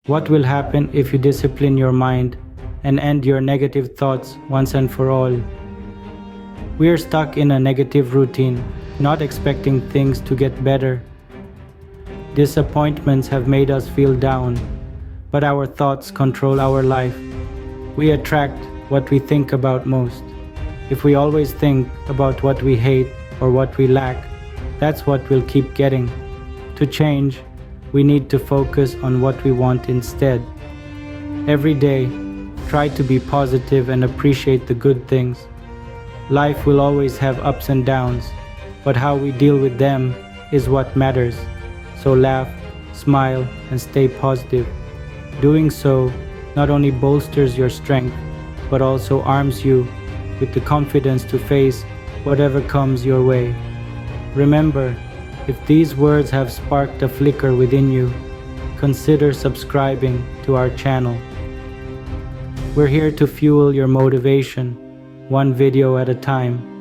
What will happen if you discipline your mind and end your negative thoughts once and for all? We are stuck in a negative routine, not expecting things to get better. Disappointments have made us feel down, but our thoughts control our life. We attract what we think about most. If we always think about what we hate or what we lack, that's what we'll keep getting. To change, we need to focus on what we want instead. Every day, try to be positive and appreciate the good things. Life will always have ups and downs, but how we deal with them is what matters. So laugh, smile, and stay positive. Doing so not only bolsters your strength, but also arms you with the confidence to face whatever comes your way. Remember, if these words have sparked a flicker within you, consider subscribing to our channel. We're here to fuel your motivation, one video at a time.